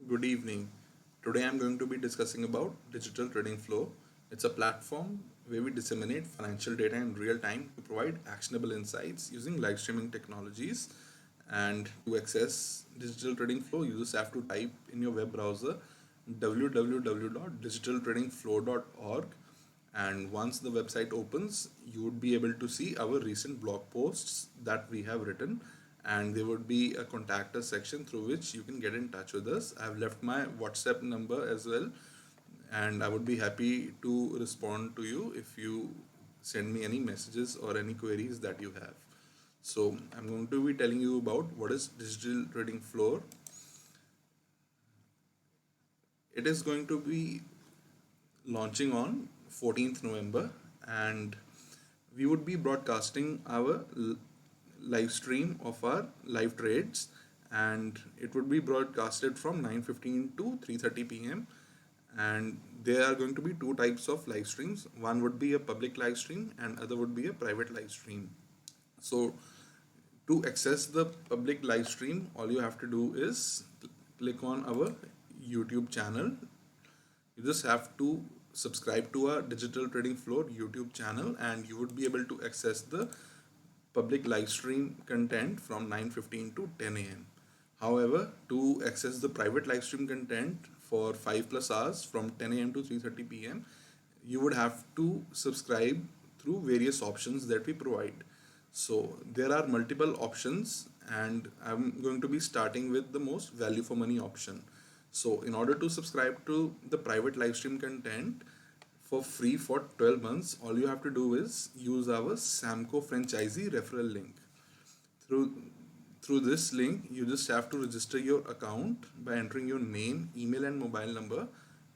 Good evening. Today I'm going to be discussing about Digital Trading Flow. It's a platform where we disseminate financial data in real time to provide actionable insights using live streaming technologies. And to access Digital Trading Flow, you just have to type in your web browser www.digitaltradingflow.org, and once the website opens you would be able to see our recent blog posts that we have written, and there would be a contact us section through which you can get in touch with us. I've left my WhatsApp number as well, and I would be happy to respond to you if you send me any messages or any queries that you have. So I'm going to be telling you about what is Digital Trading Floor. It is going to be launching on 14th November, and we would be broadcasting our live stream of our live trades, and it would be broadcasted from 9:15 to 3:30 p.m. And there are going to be two types of live streams. One would be a public live stream and other would be a private live stream. So to access the public live stream, all you have to do is click on our YouTube channel. You just have to subscribe to our Digital Trading Floor YouTube channel, and you would be able to access the public live stream content from 9:15 to 10 a.m. However, to access the private live stream content for 5 plus hours from 10 a.m. to 3:30 p.m., you would have to subscribe through various options that we provide. So there are multiple options, and I'm going to be starting with the most value for money option. So in order to subscribe to the private live stream content for free for 12 months, all you have to do is use our Samco franchisee referral link. Through through this link, you just have to register your account by entering your name, email and mobile number.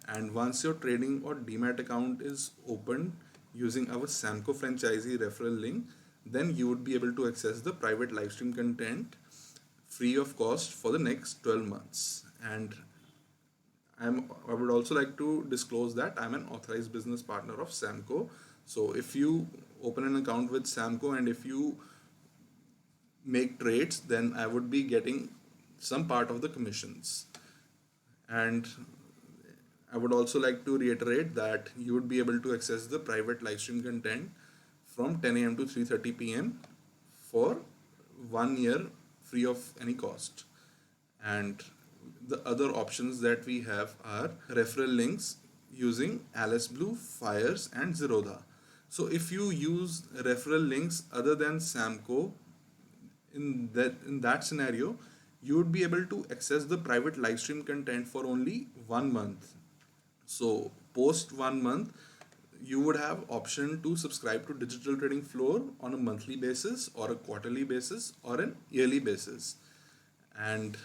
And once your trading or demat account is opened using our Samco franchisee referral link, then you would be able to access the private live stream content free of cost for the next 12 months. And I would also like to disclose that I'm an authorized business partner of Samco. So if you open an account with Samco and if you make trades, then I would be getting some part of the commissions. And I would also like to reiterate that you would be able to access the private live stream content from 10 a.m. to 3:30 p.m. for 1 year free of any cost. And the other options that we have are referral links using Alice Blue, Fires, and Zerodha. So if you use referral links other than Samco, in that scenario, you would be able to access the private live stream content for only 1 month. So post 1 month, you would have option to subscribe to Digital Trading Floor on a monthly basis or a quarterly basis or an yearly basis. And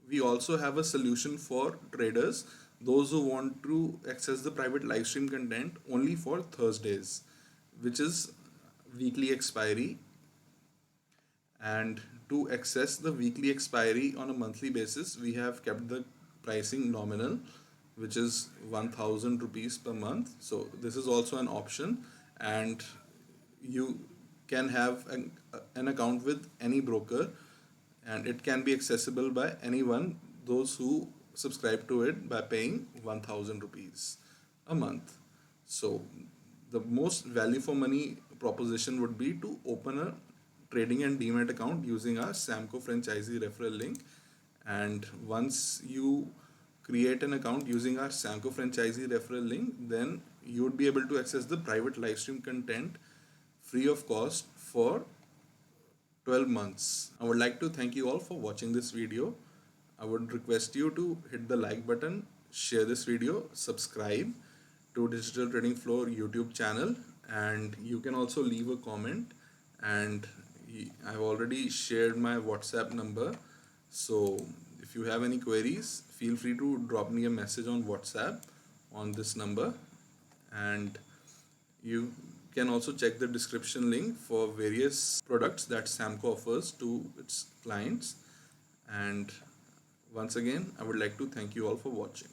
we also have a solution for traders, those who want to access the private live stream content only for Thursdays, which is weekly expiry. And to access the weekly expiry on a monthly basis, we have kept the pricing nominal, which is 1000 rupees per month. So this is also an option, and you can have an account with any broker, and it can be accessible by anyone, those who subscribe to it by paying 1000 rupees a month. So the most value for money proposition would be to open a trading and demat account using our Samco franchisee referral link. And once you create an account using our Samco franchisee referral link, then you would be able to access the private live stream content free of cost for 12 months. I would like to thank you all for watching this video. I would request you to hit the like button, share this video, subscribe to Digital Trading Floor YouTube channel, and you can also leave a comment. And I've already shared my WhatsApp number. So if you have any queries, feel free to drop me a message on WhatsApp on this number. And you can also check the description link for various products that Samco offers to its clients. And once again, I would like to thank you all for watching.